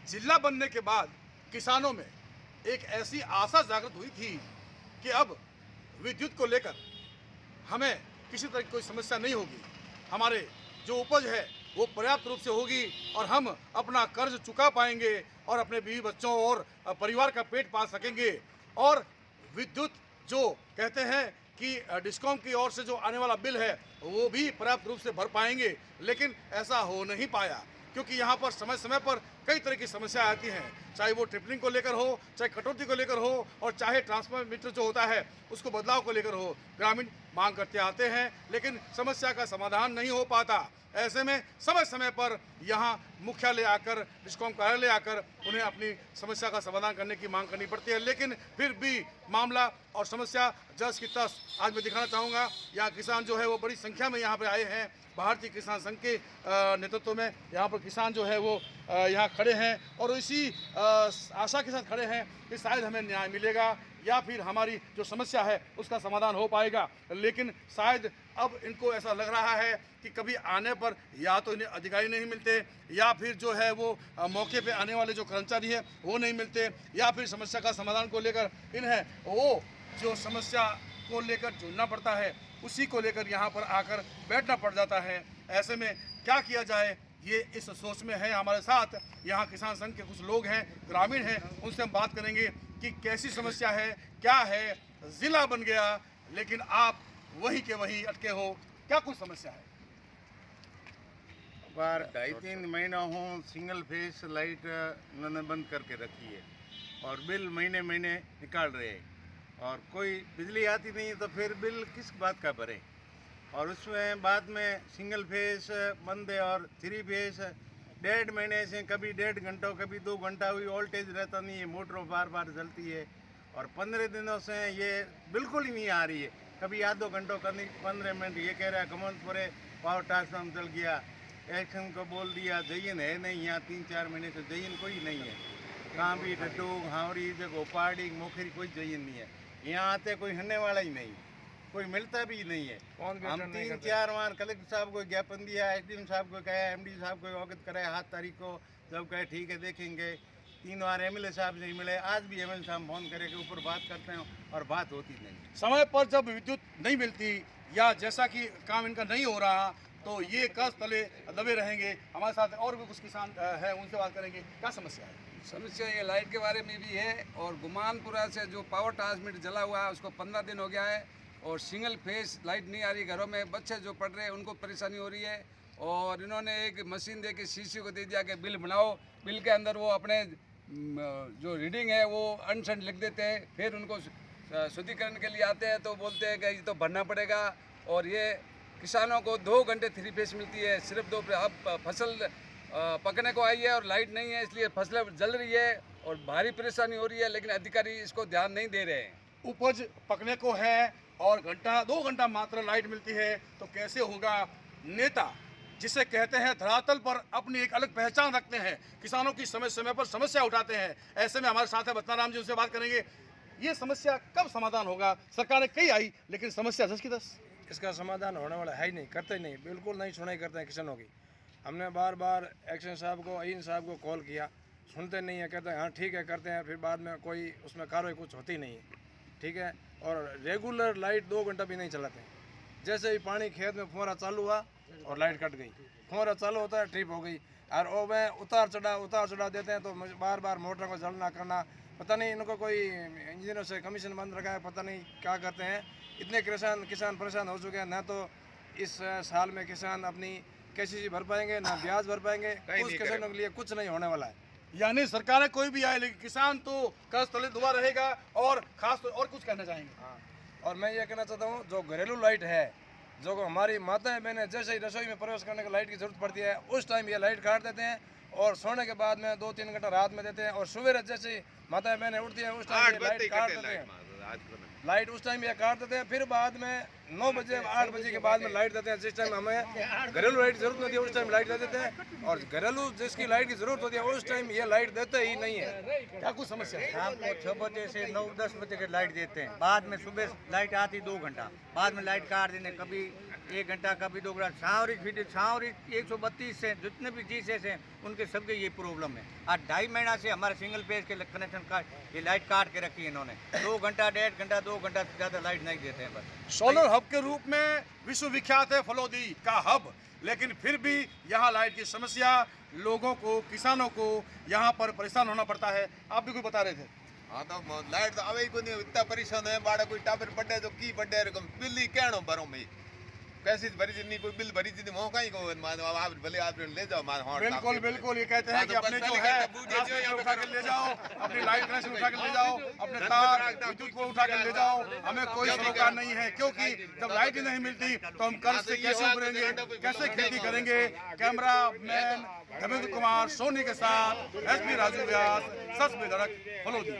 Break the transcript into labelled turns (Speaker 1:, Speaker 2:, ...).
Speaker 1: जिला बनने के बाद किसानों में एक ऐसी आशा जागृत हुई थी कि अब विद्युत को लेकर हमें किसी तरह की कोई समस्या नहीं होगी, हमारे जो उपज है वो पर्याप्त रूप से होगी और हम अपना कर्ज चुका पाएंगे और अपने बीवी बच्चों और परिवार का पेट पाल सकेंगे। और विद्युत जो कहते हैं कि डिस्कॉम की ओर से जो आने वाला बिल है वो भी पर्याप्त रूप से भर पाएंगे, लेकिन ऐसा हो नहीं पाया क्योंकि यहाँ पर समय समय पर कई तरह की समस्या आती हैं, चाहे वो ट्रिपलिंग को लेकर हो, चाहे कटौती को लेकर हो और चाहे ट्रांसमीटर जो होता है उसको बदलाव को लेकर हो। ग्रामीण मांग करते आते हैं लेकिन समस्या का समाधान नहीं हो पाता। ऐसे में समय समय पर यहाँ मुख्यालय आकर, डिस्कॉम कार्यालय आकर उन्हें अपनी समस्या का समाधान करने की मांग करनी पड़ती है, लेकिन फिर भी मामला और समस्या जस की तस। आज मैं दिखाना चाहूँगा यहाँ किसान जो है वो बड़ी संख्या में यहाँ पर आए हैं। भारतीय किसान संघ के नेतृत्व में यहाँ पर किसान जो है वो यहाँ खड़े हैं और इसी आशा के साथ खड़े हैं कि शायद हमें न्याय मिलेगा या फिर हमारी जो समस्या है उसका समाधान हो पाएगा। लेकिन शायद अब इनको ऐसा लग रहा है कि कभी आने पर या तो इन्हें अधिकारी नहीं मिलते या फिर जो है वो मौके पे आने वाले जो कर्मचारी हैं वो नहीं मिलते या फिर समस्या का समाधान को लेकर इन्हें वो जो समस्या को लेकर जुड़ना पड़ता है उसी को लेकर यहाँ पर आकर बैठना पड़ जाता है। ऐसे में क्या किया जाए ये इस सोच में है। हमारे साथ यहाँ किसान संघ के कुछ लोग हैं, ग्रामीण हैं, उनसे हम बात करेंगे कि कैसी समस्या है, क्या है। जिला बन गया लेकिन आप वहीं के वहीं अटके हो, क्या कुछ समस्या है?
Speaker 2: बार 2.5-3 महीना हो सिंगल फेस लाइट उन्होंने बंद करके रखी है और बिल महीने महीने निकाल रहे हैं और कोई बिजली आती नहीं है तो फिर बिल किस बात का भरे। और उसमें बाद में सिंगल फेस बंद है और 3 फेस 1.5 महीने से कभी 1.5 घंटा कभी 2 घंटा हुई वोल्टेज रहता नहीं है, मोटर बार बार जलती है। और 15 दिनों से ये बिल्कुल ही नहीं आ रही है, कभी आधो घंटों कभी 15 मिनट। ये कह रहा है कमंतपुरे पावर ट्रांसफार्मर चल गया, एक्शन को बोल दिया, जयन है नहीं यहाँ 3-4 महीने से जयन कोई नहीं है। कहाँ भी डड्डू हावड़ी जगह पहाड़ी मोखरी कोई जयन नहीं है। यहाँ आते कोई हरने वाला ही नहीं, कोई मिलता भी नहीं है। हम 3-4 बार कलेक्टर साहब को ज्ञापन दिया, एसडीएम साहब को कहा, एमडी साहब को अवगत कराया 7 तारीख को, जब कहे ठीक है देखेंगे। 3 बार एमएलए साहब से मिले, आज भी एमएलए साहब फोन करे के ऊपर बात करते हैं और बात होती नहीं।
Speaker 1: समय पर जब विद्युत नहीं मिलती या जैसा कि काम इनका नहीं हो रहा तो ये कस तले दबे रहेंगे। हमारे साथ और भी कुछ किसान हैं, उनसे बात करेंगे। क्या समस्या है?
Speaker 3: समस्या ये लाइट के बारे में भी है और गुमानपुरा से जो पावर ट्रांसमीटर जला हुआ है उसको 15 दिन हो गया है और सिंगल फेस लाइट नहीं आ रही। घरों में बच्चे जो पढ़ रहे हैं उनको परेशानी हो रही है और इन्होंने एक मशीन दे के सीसी को दे दिया कि बिल बनाओ। बिल के अंदर वो अपने जो रीडिंग है वो अनसेंट लिख देते हैं, फिर उनको शुद्धिकरण के लिए आते हैं तो बोलते हैं कि ये तो भरना पड़ेगा। और ये किसानों को 2 घंटे 3 फेस मिलती है, सिर्फ 2। अब फसल पकने को आई है और लाइट नहीं है, इसलिए फसलें जल रही है और भारी परेशानी हो रही है, लेकिन अधिकारी इसको ध्यान नहीं दे रहे हैं।
Speaker 1: उपज पकने को है और 2 घंटा मात्र लाइट मिलती है तो कैसे होगा? नेता जिसे कहते हैं धरातल पर अपनी एक अलग पहचान रखते हैं, किसानों की समय समय पर समस्या उठाते हैं। ऐसे में हमारे साथ है बत्नाराम जी, उनसे बात करेंगे। ये समस्या कब समाधान होगा? सरकारें कई आई लेकिन समस्या 10 की 10।
Speaker 4: इसका समाधान होने वाला है ही नहीं, करते ही नहीं, बिल्कुल नहीं सुनाई करते हैं किसानों की। हमने बार बार एक्शन साहब को, इन साहब को कॉल किया, सुनते नहीं है, कहते हैं हाँ ठीक है करते हैं, फिर बाद में कोई उसमें कार्रवाई कुछ होती नहीं है। ठीक है, और रेगुलर लाइट 2 घंटा भी नहीं चलाते। जैसे ही पानी खेत में फुहारा चालू हुआ और लाइट कट गई, फुहारा चालू होता है ट्रिप हो गई और वो में उतार चढ़ा देते हैं तो बार बार मोटर को जलना करना। पता नहीं इनको कोई इंजीनियरों से कमीशन बंद रखा है, पता नहीं क्या करते हैं। इतने किसान परेशान हो चुके हैं, ना तो इस साल में किसान अपनी केसीसी भर पाएंगे ना ब्याज भर पाएंगे। कुछ किसानों के लिए कुछ नहीं होने वाला है।
Speaker 1: यानी सरकारें कोई भी आए लेकिन किसान तो कर्ज तले दुआ रहेगा। और खास और कुछ कहना चाहेंगे?
Speaker 4: हाँ, और मैं ये कहना चाहता हूँ जो घरेलू लाइट है, जो हमारी माताएं बहनें जैसे ही रसोई में प्रवेश करने की लाइट की जरूरत पड़ती है उस टाइम ये लाइट काट देते हैं और सोने के बाद में 2-3 घंटा रात में देते हैं और सुबह जैसे ही माताएं बहनें उठती हैं उस टाइम ये लाइट काट देते हैं। लाइट उस टाइम ये काट देते हैं, फिर बाद में 9 बजे 8 बजे के बाद में लाइट देते हैं। जिस टाइम हमें घरेलू लाइट की जरूरत होती है उस टाइम लाइट दे देते हैं और घरेलू जिसकी लाइट की जरूरत होती है उस टाइम ये लाइट देते ही नहीं है।
Speaker 1: क्या कुछ समस्या है?
Speaker 5: शाम को 6 बजे से 9-10 बजे की लाइट देते हैं, बाद में सुबह लाइट आती 2 घंटा, बाद में लाइट काट देने, कभी 1 घंटा कभी 2 घंटा छावरी 132 से जितने भी जीसेस हैं उनके सबके ये प्रॉब्लम है। आज 2.5 महीना से हमारे सिंगल फेज के कनेक्शन का ये लाइट काट के रखी है इन्होंने। 2 घंटा 1.5 घंटा 2 घंटा से ज़्यादा लाइट नहीं देते हैं बस।
Speaker 1: सोलर हब के रूप में विश्वविख्यात है फलौदी का हब, लेकिन फिर भी यहाँ लाइट की समस्या लोगों को, किसानों को यहाँ पर परेशान होना पड़ता है। आप भी कुछ बता रहे थे।
Speaker 6: हाँ तो लाइट तो आवे ही को नहीं, इतना परेशान है बाड़ा कोई टाबर पड़े तो की पड़े रकम बिल ही कहनो भरो में पैसे भरी जितनी कोई बिल भरी जितनी मौका ही को आप भले आप ले जाओ मान हाँ
Speaker 1: बिल्कुल बिल्कुल, ये कहते हैं कि अपने जो है ट्रांसफार्मर उठा के ले जाओ, अपनी लाइट कनेक्शन उठा के ले जाओ, अपने तार विद्युत को उठा के ले जाओ, हमें कोई सरोकार नहीं है। क्योंकि जब लाइट ही नहीं मिलती तो हम कर्ज से कैसे उभरेंगे, कैसे खेती करेंगे। कैमरा मैन धर्मेंद्र कुमार सोनी के साथ SP राजू व्यास, सच में फलौदी।